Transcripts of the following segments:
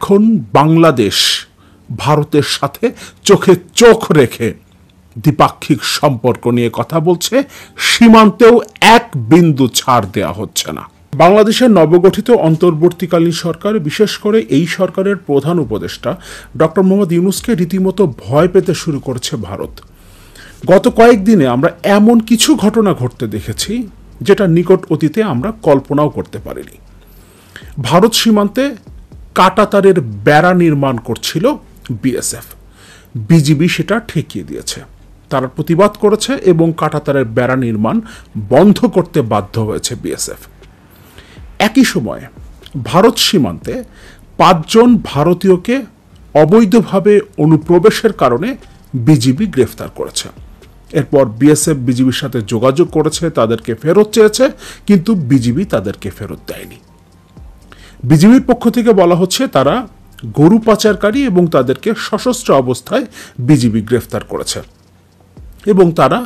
এখন বাংলাদেশ ভারতের সাথে চোখে চোখ রেখে দ্বিপাক্ষিক সম্পর্ক নিয়ে কথা বলছে, সীমান্তেও এক বিন্দু ছাড় দেয়া হচ্ছে না। বাংলাদেশের নবগঠিত অন্তর্বর্তীকালীন সরকার, বিশেষ করে এই সরকারের প্রধান উপদেষ্টা ডক্টর মোহাম্মদ ইউনূসকে রীতিমতো ভয় পেতে শুরু করেছে ভারত। গত কয়েকদিনে আমরা এমন কিছু ঘটনা ঘটতে দেখেছি যেটা নিকট অতীতে আমরা কল্পনাও করতে পারিনি। ভারত সীমান্তে কাঁটাতারের বেড়া নির্মাণ করছিল বিএসএফ, বিজিবি সেটা ঠেকিয়ে দিয়েছে। তারা প্রতিবাদ করেছে এবং কাঁটাতারের বেড়া নির্মাণ বন্ধ করতে বাধ্য হয়েছে বিএসএফ। একই সময়ে ভারত সীমান্তে 5 জন ভারতীয়কে অবৈধভাবে অনুপ্রবেশের কারণে বিজিবি গ্রেফতার করেছে। এরপর বিএসএফ বিজিবির সাথে যোগাযোগ করেছে, তাদেরকে ফেরত চেয়েছে, কিন্তু বিজিবি তাদেরকে ফেরত দেয়নি। বিজিবির পক্ষ থেকে বলা হচ্ছে তারা গরু পাচারকারী এবং তাদেরকে সশস্ত্র অবস্থায় বিজিবি গ্রেফতার করেছে এবং তারা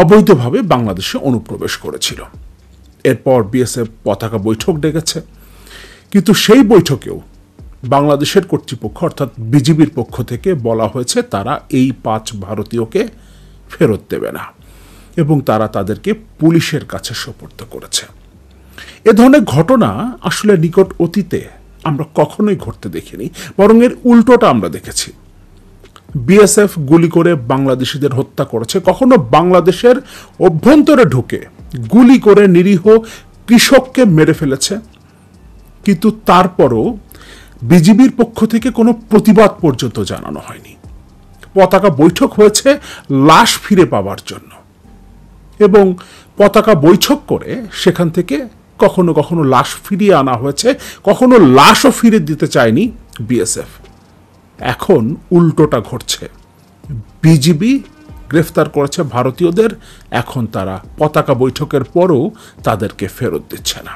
অবৈধভাবে বাংলাদেশে অনুপ্রবেশ করেছিল। এরপর বিএসএফ পতাকা বৈঠক ডেকেছে, কিন্তু সেই বৈঠকেও বাংলাদেশের কর্তৃপক্ষ অর্থাৎ বিজিবির পক্ষ থেকে বলা হয়েছে তারা এই 5 ভারতীয়কে ফেরত দেবে না এবং তারা তাদেরকে পুলিশের কাছে সোপর্দ করেছে। এ ধরনের ঘটনা আসলে নিকট অতীতে আমরা কখনোই ঘটতে দেখিনি, বরং এর উল্টোটা আমরা দেখেছি। বিএসএফ গুলি করে বাংলাদেশিদের হত্যা করেছে, কখনো বাংলাদেশের অভ্যন্তরে ঢুকে গুলি করে নিরীহ কৃষককে মেরে ফেলেছে, কিন্তু তারপরও বিজিবির পক্ষ থেকে কোনো প্রতিবাদ পর্যন্ত জানানো হয়নি। পতাকা বৈঠক হয়েছে লাশ ফিরে পাওয়ার জন্য এবং পতাকা বৈঠক করে সেখান থেকে কখনো কখনো লাশ ফিরিয়ে আনা হয়েছে, কখনো লাশও ফিরে দিতে চায়নি বিএসএফ। এখন উল্টোটা ঘটছে, বিজিবি গ্রেফতার করেছে ভারতীয়দের, এখন তারা পতাকা বৈঠকের পরও তাদেরকে ফেরত দিচ্ছে না।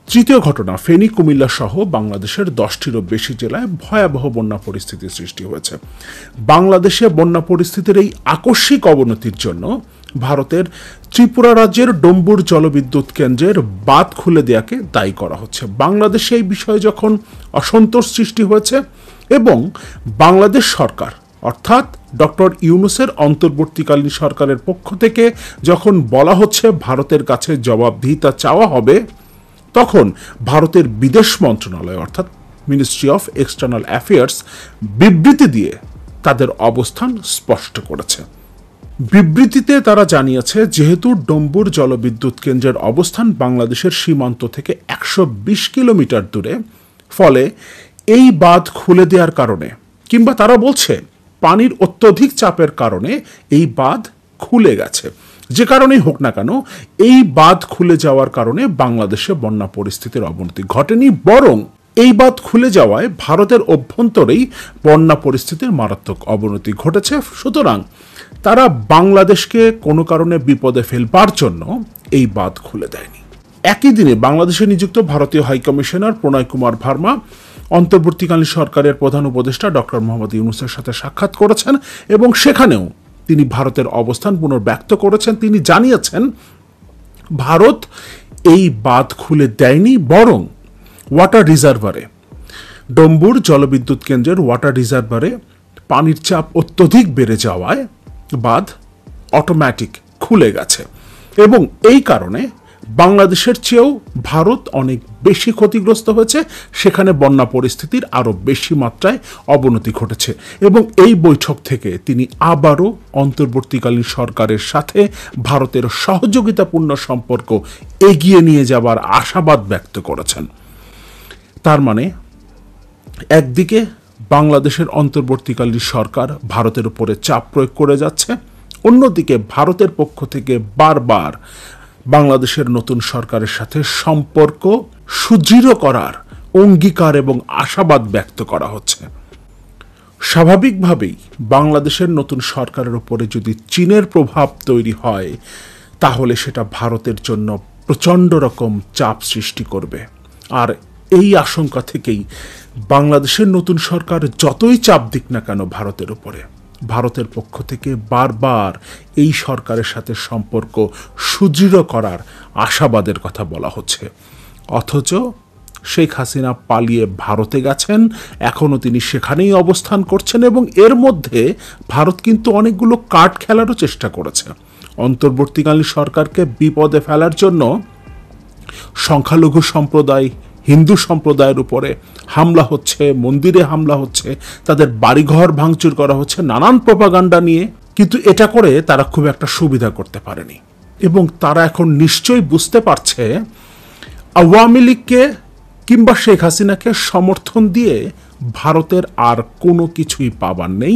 তৃতীয় ঘটনা, ফেনী, কুমিল্লা সহ বাংলাদেশের 10টিরও বেশি জেলায় ভয়াবহ বন্যা পরিস্থিতির সৃষ্টি হয়েছে। বাংলাদেশে বন্যা পরিস্থিতির এই আকস্মিক অবনতির জন্য ভারতের ত্রিপুরা রাজ্যের ডম্বুর জলবিদ্যুৎ কেন্দ্রের বাঁধ খুলে দেওয়াকে দায়ী করা হচ্ছে। বাংলাদেশে এই বিষয়ে যখন অসন্তোষ সৃষ্টি হয়েছে এবং বাংলাদেশ সরকার অর্থাৎ ডক্টর ইউনূসের অন্তর্বর্তীকালীন সরকারের পক্ষ থেকে যখন বলা হচ্ছে ভারতের কাছে জবাবদিহিতা চাওয়া হবে, তখন ভারতের বিদেশ মন্ত্রণালয় অর্থাৎ মিনিস্ট্রি অফ এক্সটার্নাল অ্যাফেয়ার্স বিবৃতি দিয়ে তাদের অবস্থান স্পষ্ট করেছে। বিবৃতিতে তারা জানিয়েছে যেহেতু ডম্বুর জলবিদ্যুৎ কেন্দ্রের অবস্থান বাংলাদেশের সীমান্ত থেকে 120 কিলোমিটার দূরে, ফলে এই বাঁধ খুলে দেওয়ার কারণে কিংবা তারা বলছে পানির অত্যধিক চাপের কারণে এই বাঁধ খুলে গেছে। যে কারণেই হোক না কেন, এই বাঁধ খুলে যাওয়ার কারণে বাংলাদেশে বন্যা পরিস্থিতির অবনতি ঘটেনি, বরং এই বাঁধ খুলে যাওয়ায় ভারতের অভ্যন্তরেই বন্যা পরিস্থিতির মারাত্মক অবনতি ঘটেছে। সুতরাং তারা বাংলাদেশকে কোনো কারণে বিপদে ফেলবার জন্য এই বাঁধ খুলে দেয়নি। একই দিনে বাংলাদেশে নিযুক্ত ভারতীয় হাইকমিশনার প্রণয় কুমার ভার্মা অন্তর্বর্তীকালীন সরকারের প্রধান উপদেষ্টা ডক্টর মোহাম্মদ ইউনূসের সাথে সাক্ষাৎ করেছেন এবং সেখানেও তিনি ভারতের অবস্থান পুনর্ব্যক্ত করেছেন। তিনি জানিয়েছেন ভারত এই বাঁধ খুলে দেয়নি, বরং ওয়াটার রিজার্ভারে, ডম্বুর জলবিদ্যুৎ কেন্দ্রের ওয়াটার রিজার্ভারে পানির চাপ অত্যধিক বেড়ে যাওয়ায় বাঁধ অটোমেটিক খুলে গেছে এবং এই কারণে বাংলাদেশের চেয়েও ভারত অনেক বেশি ক্ষতিগ্রস্ত হয়েছে, সেখানে বন্যা পরিস্থিতির আরও বেশি মাত্রায় অবনতি ঘটেছে এবং এই বৈঠক থেকে তিনি আবারও অন্তর্বর্তীকালীন সরকারের সাথে ভারতের সহযোগিতাপূর্ণ সম্পর্ক এগিয়ে নিয়ে যাবার আশাবাদ ব্যক্ত করেছেন। তার মানে একদিকে বাংলাদেশের অন্তর্বর্তীকালীন সরকার ভারতের উপরে চাপ প্রয়োগ করে যাচ্ছে, অন্যদিকে ভারতের পক্ষ থেকে বারবার বাংলাদেশের নতুন সরকারের সাথে সম্পর্ক সুদৃঢ় করার অঙ্গীকার এবং আশাবাদ ব্যক্ত করা হচ্ছে। স্বাভাবিকভাবেই বাংলাদেশের নতুন সরকারের উপরে যদি চীনের প্রভাব তৈরি হয়, তাহলে সেটা ভারতের জন্য প্রচণ্ড রকম চাপ সৃষ্টি করবে। আর এই আশঙ্কা থেকেই বাংলাদেশের নতুন সরকার যতই চাপ দিক না কেন ভারতের উপরে, ভারতের পক্ষ থেকে বারবার এই সরকারের সাথে সম্পর্ক সুদৃঢ় করার আশাবাদের কথা বলা হচ্ছে। অথচ শেখ হাসিনা পালিয়ে ভারতে গেছেন, এখনও তিনি সেখানেই অবস্থান করছেন এবং এর মধ্যে ভারত কিন্তু অনেকগুলো কার্ড খেলারও চেষ্টা করেছে। অন্তর্বর্তীকালীন সরকারকে বিপদে ফেলার জন্য সংখ্যালঘু সম্প্রদায়, হিন্দু সম্প্রদায়ের উপরে হামলা হচ্ছে, মন্দিরে হামলা হচ্ছে, তাদের বাড়িঘর ভাঙচুর করা হচ্ছে নানান প্রপাগান্ডা নিয়ে। কিন্তু এটা করে তারা খুব একটা সুবিধা করতে পারেনি এবং তারা এখন নিশ্চয়ই বুঝতে পারছে আওয়ামী লীগকে কিংবা শেখ হাসিনাকে সমর্থন দিয়ে ভারতের আর কোনো কিছুই পাবার নেই।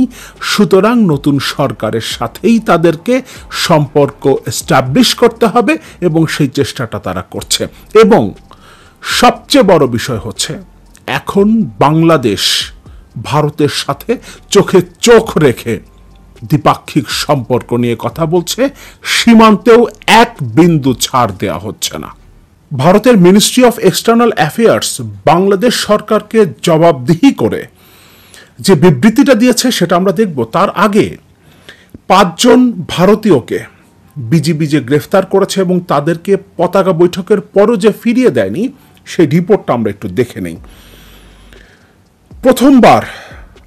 সুতরাং নতুন সরকারের সাথেই তাদেরকে সম্পর্ক এস্টাবলিশ করতে হবে এবং সেই চেষ্টাটা তারা করছে। এবং সবচেয়ে বড় বিষয় হচ্ছে এখন বাংলাদেশ ভারতের সাথে চোখে চোখ রেখে দ্বিপাক্ষিক সম্পর্ক নিয়ে কথা বলছে, সীমান্তেও এক বিন্দু ছাড় দেওয়া হচ্ছে না। ভারতের ministry of external affairs Bangladesh সরকারকে জবাবদিহি করে যে বিবৃতিটা দিয়েছে সেটা আমরা দেখব। তার আগে 5 জন ভারতীয়কে বিজিবি যে গ্রেফতার করেছে এবং তাদেরকে পতাকা বৈঠকের পরও যে ফিরিয়ে দেয়নি সেই রিপোর্টটা আমরা একটু দেখে নেই। প্রথমবার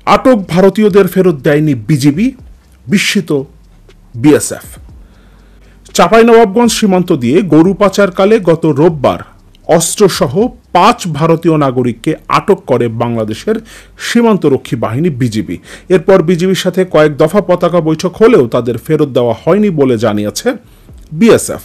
আটক ভারতীয়দের ফেরত দেয়নি বিজিবি, বিস্মিত বিএসএফ। চাঁপাইনবাবগঞ্জ সীমান্ত দিয়ে গরু পাচারকালে গত রোববার অস্ত্রসহ 5 ভারতীয় নাগরিককে আটক করে বাংলাদেশের সীমান্তরক্ষী বাহিনী বিজিবি। এরপর বিজিবির সাথে কয়েক দফা পতাকা বৈঠক হলেও তাদের ফেরত দেওয়া হয়নি বলে জানিয়েছে বিএসএফ।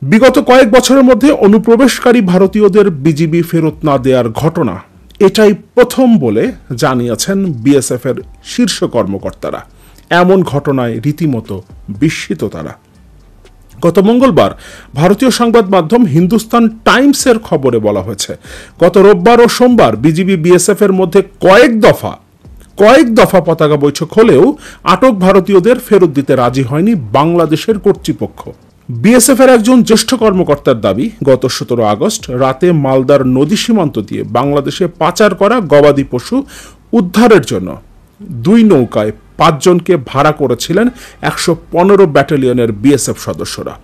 বিগত কয়েক বছরের মধ্যে অনুপ্রবেশকারী ভারতীয়দের বিজিবি ফেরত না দেওয়ার ঘটনা এটাই প্রথম বলে জানিয়েছেন বিএসএফ এর শীর্ষ কর্মকর্তারা। এমন ঘটনায় রীতিমতো বিস্মিত তারা। গত মঙ্গলবার ভারতীয় সংবাদ মাধ্যম হিন্দুস্তান টাইমসের খবরে বলা হয়েছে, গত রোববার ও সোমবার বিজিবি বিএসএফ এর মধ্যে কয়েক দফা পতাকা বৈঠক হলেও আটক ভারতীয়দের ফেরত দিতে রাজি হয়নি বাংলাদেশের কর্তৃপক্ষ। বিএসএফ এর একজন জ্যেষ্ঠ কর্মকর্তার দাবি, গত 17 আগস্ট রাতে মালদার নদী সীমান্ত দিয়ে বাংলাদেশে পাচার করা গবাদি পশু উদ্ধারের জন্য 2 নৌকায় 5 জনকে ভাড়া করেছিলেন 115 ব্যাটালিয়নের বিএসএফ সদস্যরা।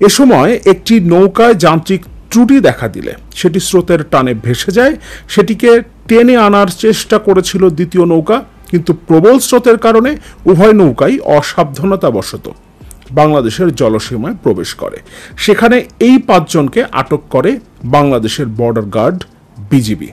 এ সময় একটি নৌকায় যান্ত্রিক ত্রুটি দেখা দিলে সেটি স্রোতের টানে ভেসে যায়। সেটিকে টেনে আনার চেষ্টা করেছিল দ্বিতীয় নৌকা, কিন্তু প্রবল স্রোতের কারণে উভয় নৌকাই অসাবধানতাবশত বাংলাদেশের জলসীমায় প্রবেশ করে। সেখানে এই 5 জনকে আটক করে বাংলাদেশের বর্ডার গার্ড বিজিবি।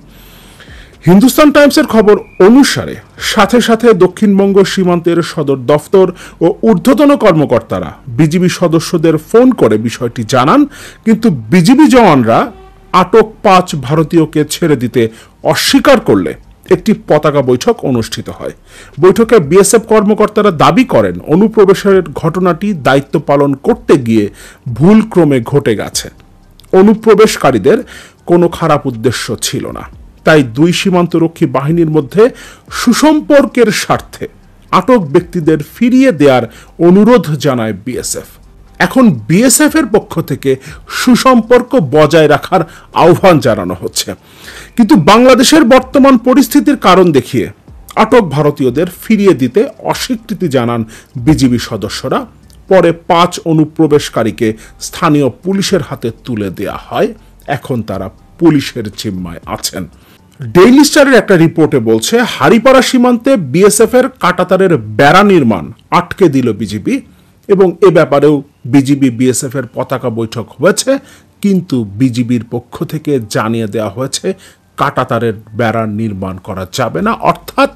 হিন্দুস্তান টাইমসের খবর অনুসারে সাথে সাথে দক্ষিণবঙ্গ সীমান্তের সদর দফতর ও ঊর্ধ্বতন কর্মকর্তারা বিজিবি সদস্যদের ফোন করে বিষয়টি জানান, কিন্তু বিজিবি জওয়ানরা আটক 5 ভারতীয়কে ছেড়ে দিতে অস্বীকার করলে একটি পতাকা বৈঠক অনুষ্ঠিত হয়। বৈঠকে বিএসএফ কর্মকর্তারা দাবি করেন অনুপ্রবেশের ঘটনাটি দায়িত্ব পালন করতে গিয়ে ভুলক্রমে ঘটে গেছে। অনুপ্রবেশকারীদের কোনো খারাপ উদ্দেশ্য ছিল না। তাই 2 সীমান্তরক্ষী বাহিনীর মধ্যে সুসম্পর্কের স্বার্থে আটক ব্যক্তিদের ফিরিয়ে দেওয়ার অনুরোধ জানায় বিএসএফ। এখন বিএসএফ এর পক্ষ থেকে সুসম্পর্ক বজায় রাখার আহ্বান জানানো হচ্ছে, কিন্তু বাংলাদেশের বর্তমান পরিস্থিতির কারণ দেখিয়ে আটক ভারতীয়দের ফিরিয়ে দিতে অস্বীকৃতি জানান বিজিবি সদস্যরা। পরে 5 অনুপ্রবেশকারীকে স্থানীয় পুলিশের হাতে তুলে দেয়া হয়। এখন তারা পুলিশের জিম্মায় আছেন। ডেইলি স্টারের একটা রিপোর্টে বলছে, হারিপাড়া সীমান্তে বিএসএফ এর কাঁটাতারের বেড়া নির্মাণ আটকে দিল বিজিবি এবং এ ব্যাপারেও বিজিবি বিএসএফ এর পতাকা বৈঠক হয়েছে, কিন্তু বিজিবির পক্ষ থেকে জানিয়ে দেওয়া হয়েছে কাঁটাতারের বেড়া নির্মাণ করা যাবে না। অর্থাৎ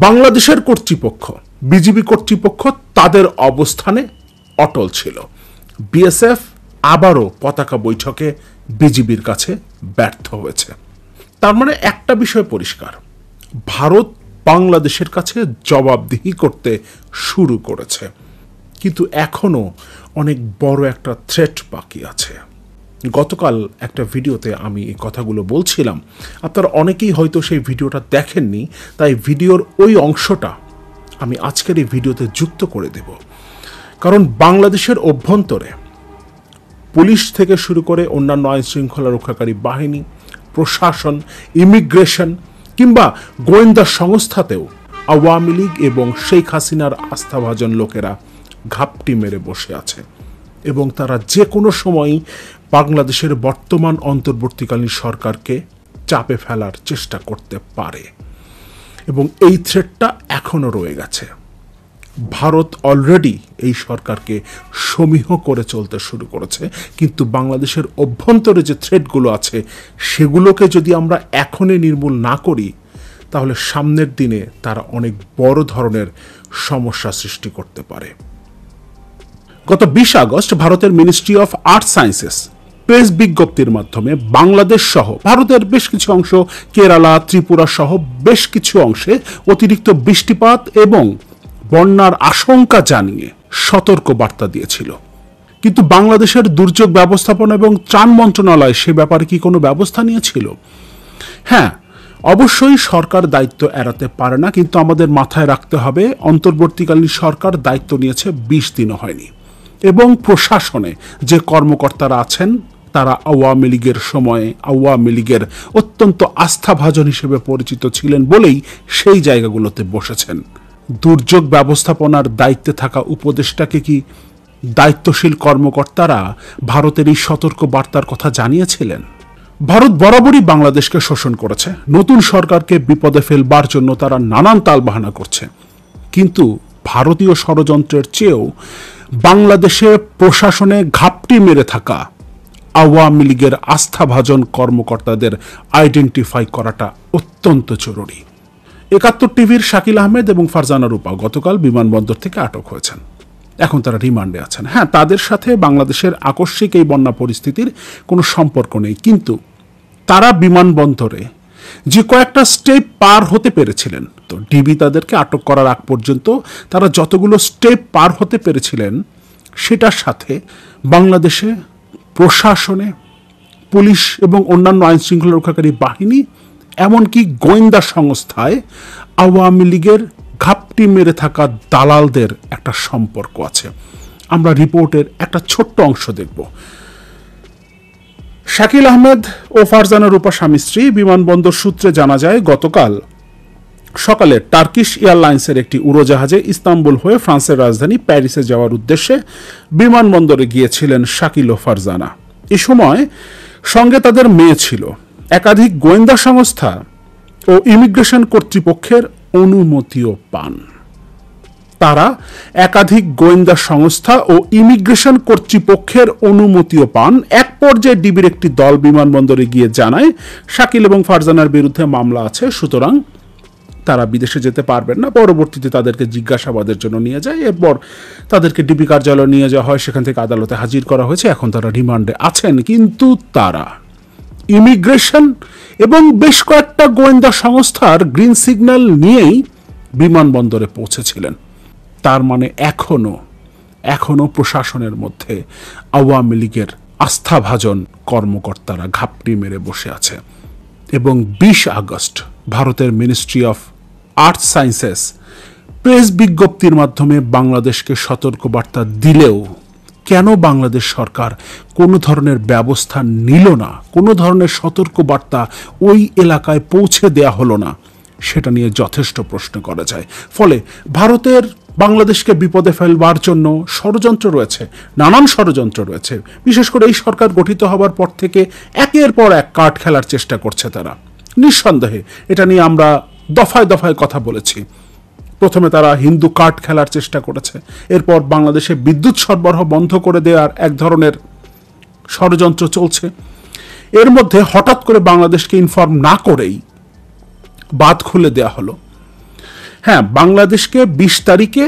বাংলাদেশের কর্তৃপক্ষ, বিজিবি কর্তৃপক্ষ তাদের অবস্থানে অটল ছিল। বিএসএফ আবারও পতাকা বৈঠকে বিজিবির কাছে ব্যর্থ হয়েছে। তার মানে একটা বিষয় পরিষ্কার, ভারত বাংলাদেশের কাছে জবাবদিহি করতে শুরু করেছে, কিন্তু এখনো অনেক বড় একটা থ্রেট বাকি আছে। গতকাল একটা ভিডিওতে আমি এই কথাগুলো বলছিলাম, আপনারা অনেকেই হয়তো সেই ভিডিওটা দেখেননি, তাই ভিডিওর ওই অংশটা আমি আজকের এই ভিডিওতে যুক্ত করে দেব। কারণ বাংলাদেশের অভ্যন্তরে পুলিশ থেকে শুরু করে অন্যান্য আইন শৃঙ্খলা রক্ষাকারী বাহিনী, প্রশাসন, ইমিগ্রেশন কিংবা গোয়েন্দা সংস্থাতেও আওয়ামী লীগ এবং শেখ হাসিনার আস্থাভাজন লোকেরা ঘাপটি মেরে বসে আছে। এবং তারা যে কোনো সময়ই বাংলাদেশের বর্তমান অন্তর্বর্তীকালীন সরকারকে চাপে ফেলার চেষ্টা করতে পারে, এবং এই থ্রেটটা এখনো রয়ে গেছে। ভারত অলরেডি এই সরকারকে সমীহ করে চলতে শুরু করেছে, কিন্তু বাংলাদেশের অভ্যন্তরে যে থ্রেটগুলো আছে সেগুলোকে যদি আমরা এখনই নির্মূল না করি, তাহলে সামনের দিনে তারা অনেক বড় ধরনের সমস্যা সৃষ্টি করতে পারে। গত 20 আগস্ট ভারতের ministry of earth sciences press বিজ্ঞপ্তির মাধ্যমে বাংলাদেশ সহ ভারতের বেশ কিছু অংশ, কেরালা, ত্রিপুরা সহ বেশ কিছু অংশে অতিরিক্ত বৃষ্টিপাত এবং বন্যার আশঙ্কা জানিয়ে সতর্ক বার্তা দিয়েছিল। কিন্তু বাংলাদেশের দুর্যোগ ব্যবস্থাপনা এবং ত্রাণ মন্ত্রণালয় সে ব্যাপারে কি কোনো ব্যবস্থা নিয়েছিল? হ্যাঁ, অবশ্যই সরকার দায়িত্ব এড়াতে পারে না, কিন্তু আমাদের মাথায় রাখতে হবে অন্তর্বর্তীকালীন সরকার দায়িত্ব নিয়েছে 20 দিনও হয়নি, এবং প্রশাসনে যে কর্মকর্তারা আছেন তারা আওয়ামী লীগের সময়ে আওয়ামী লীগের অত্যন্ত আস্থাভাজন হিসেবে পরিচিত ছিলেন বলেই সেই জায়গাগুলোতে বসেছেন। দুর্যোগ ব্যবস্থাপনার দায়িত্বে থাকা উপদেষ্টাকে কি দায়িত্বশীল কর্মকর্তারা ভারতের এই সতর্ক বার্তার কথা জানিয়েছিলেন? ভারত বরাবরই বাংলাদেশকে শোষণ করেছে। নতুন সরকারকে বিপদে ফেলবার জন্য তারা নানান তালবাহানা করছে, কিন্তু ভারতীয় ষড়যন্ত্রের চেয়েও বাংলাদেশে প্রশাসনে ঘাপটি মেরে থাকা আওয়ামী লীগের আস্থাভাজন কর্মকর্তাদের আইডেন্টিফাই করাটা অত্যন্ত জরুরি। ৭১ টিভির শাকিল আহমেদ এবং ফারজানা রূপা গতকাল বিমানবন্দর থেকে আটক হয়েছেন। এখন তারা রিমান্ডে আছেন। হ্যাঁ, তাদের সাথে বাংলাদেশের আকস্মিক এই বন্যা পরিস্থিতির কোনো সম্পর্ক নেই, কিন্তু তারা বিমানবন্দরে যে কয়েকটা স্টেপ পার হতে পেরেছিলেন, তো ডিবি তাদেরকে আটক করার আগ পর্যন্ত তারা যতগুলো স্টেপ পার হতে পেরেছিলেন সেটার সাথে বাংলাদেশে প্রশাসনে, পুলিশ এবং অন্যান্য আইন শৃঙ্খলা রক্ষাকারী বাহিনী, এমনকি গোয়েন্দা সংস্থায় আওয়ামী লীগের ঘাপটি মেরে থাকা দালালদের একটা সম্পর্ক আছে। আমরা রিপোর্টের একটা ছোট্ট অংশ দেখব। শাকিল আহমেদ ও ফারজানা রূপা স্বামী স্ত্রী। বিমানবন্দর সূত্রে জানা যায়, গতকাল সকালে টার্কিশ এয়ারলাইন্সের একটি উড়োজাহাজে ইস্তাম্বুল হয়ে ফ্রান্সের রাজধানী প্যারিসে যাওয়ার উদ্দেশ্যে বিমানবন্দরে গিয়েছিলেন শাকিল ও ফারজানা। এ সময় সঙ্গে তাদের মেয়ে ছিল। একাধিক গোয়েন্দা সংস্থা ও ইমিগ্রেশন কর্তৃপক্ষের অনুমতিও পান। তারা একাধিক গোয়েন্দা সংস্থা ও ইমিগ্রেশন কর্তৃপক্ষের অনুমতিও পান। এক পর্যায়ে ডিবির একটি দল বিমানবন্দরে গিয়ে জানায় শাকিল এবং ফারজানার বিরুদ্ধে মামলা আছে, সুতরাং তারা বিদেশে যেতে পারবেন না। পরবর্তীতে তাদেরকে জিজ্ঞাসাবাদের জন্য নিয়ে যায়, এরপর তাদেরকে ডিবি কার্যালয়ে নিয়ে যাওয়া হয়, সেখান থেকে আদালতে হাজির করা হয়েছে। এখন তারা রিমান্ডে আছেন, কিন্তু তারা ইমিগ্রেশন এবং বেশ কয়েকটা গোয়েন্দা সংস্থার গ্রিন সিগন্যাল নিয়েই বিমানবন্দরে পৌঁছেছিলেন। তার মানে এখনো প্রশাসনের মধ্যে আওয়ামী লীগের আস্থাভাজন কর্মকর্তারা ঘাপটি মেরে বসে আছে। এবং 20 আগস্ট ভারতের ministry of earth sciences press বিজ্ঞপ্তির মাধ্যমে বাংলাদেশকে সতর্কবার্তা দিলেও কেন বাংলাদেশ সরকার কোনো ধরনের ব্যবস্থা নিল না, কোনো ধরনের সতর্কবার্তা ওই এলাকায় পৌঁছে দেয়া হলো না, সেটা নিয়ে যথেষ্ট প্রশ্ন করা যায়। ফলে ভারতের বাংলাদেশকে বিপদে ফেলবার জন্য ষড়যন্ত্র রয়েছে, নানান ষড়যন্ত্র রয়েছে। বিশেষ করে এই সরকার গঠিত হবার পর থেকে একের পর এক কার্ড খেলার চেষ্টা করছে তারা। নিঃসন্দেহে এটা নিয়ে আমরা দফায় দফায় কথা বলেছি। প্রথমে তারা হিন্দু কার্ড খেলার চেষ্টা করেছে, এরপর বাংলাদেশে বিদ্যুৎ সরবরাহ বন্ধ করে দেওয়ার এক ধরনের ষড়যন্ত্র চলছে। এর মধ্যে হঠাৎ করে বাংলাদেশকে ইনফর্ম না করেই বাঁধ খুলে দেয়া হলো। হ্যাঁ, বাংলাদেশকে 20 তারিখে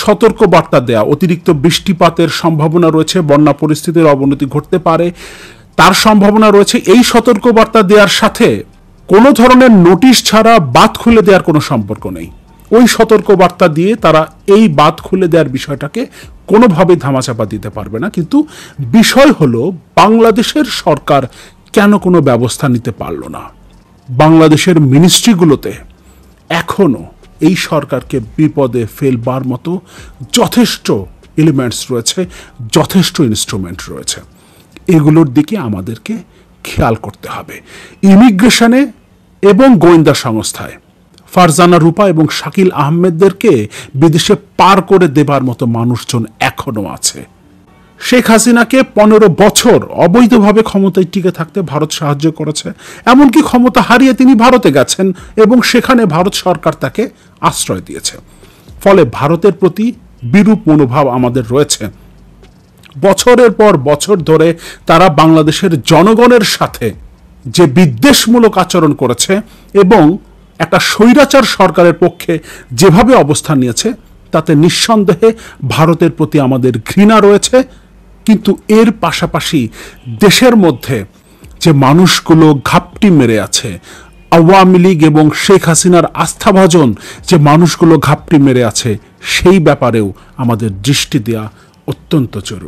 সতর্ক বার্তা দেয়া, অতিরিক্ত বৃষ্টিপাতের সম্ভাবনা রয়েছে, বন্যা পরিস্থিতির অবনতি ঘটতে পারে, তার সম্ভাবনা রয়েছে। এই সতর্ক বার্তা দেওয়ার সাথে কোনো ধরনের নোটিশ ছাড়া বাঁধ খুলে দেওয়ার কোনো সম্পর্ক নেই। ওই সতর্ক বার্তা দিয়ে তারা এই বাঁধ খুলে দেওয়ার বিষয়টাকে কোনোভাবেই ধামাচাপা দিতে পারবে না। কিন্তু বিষয় হলো, বাংলাদেশের সরকার কেন কোনো ব্যবস্থা নিতে পারল না? বাংলাদেশের মিনিস্ট্রিগুলোতে এখনো এই সরকারকে বিপদে ফেলবার মতো যথেষ্ট এলিমেন্টস রয়েছে, যথেষ্ট ইনস্ট্রুমেন্ট রয়েছে। এগুলোর দিকে আমাদেরকে খেয়াল করতে হবে। ইমিগ্রেশনে এবং গোয়েন্দা সংস্থায় ফারজানা রূপা এবং শাকিল আহমেদদেরকে বিদেশে পার করে দেবার মতো মানুষজন এখনো আছে। শেখ হাসিনাকে 15 বছর অবৈধভাবে ক্ষমতায় টিকে থাকতে ভারত সাহায্য করেছে, এমনকি ক্ষমতা হারিয়ে তিনি ভারতে গেছেন এবং সেখানে ভারত সরকার তাকে আশ্রয় দিয়েছে। ফলে ভারতের প্রতি বিরূপ মনোভাব আমাদের রয়েছে। বছরের পর বছর ধরে তারা বাংলাদেশের জনগণের সাথে যে বিদ্বেষমূলক আচরণ করেছে এবং একটা স্বৈরাচার সরকারের পক্ষে যেভাবে অবস্থান নিয়েছে, তাতে নিঃসন্দেহে ভারতের প্রতি আমাদের ঘৃণা রয়েছে। কিন্তু এর পাশাপাশি দেশের মধ্যে যে মানুষগুলো ঘাপটি মেরে আছে, আওয়ামী লীগ এবং শেখ হাসিনার আস্থাভাজন যে মানুষগুলো ঘাপটি মেরে আছে, সেই ব্যাপারেও আমাদের দৃষ্টি দেওয়া অত্যন্ত জরুরি।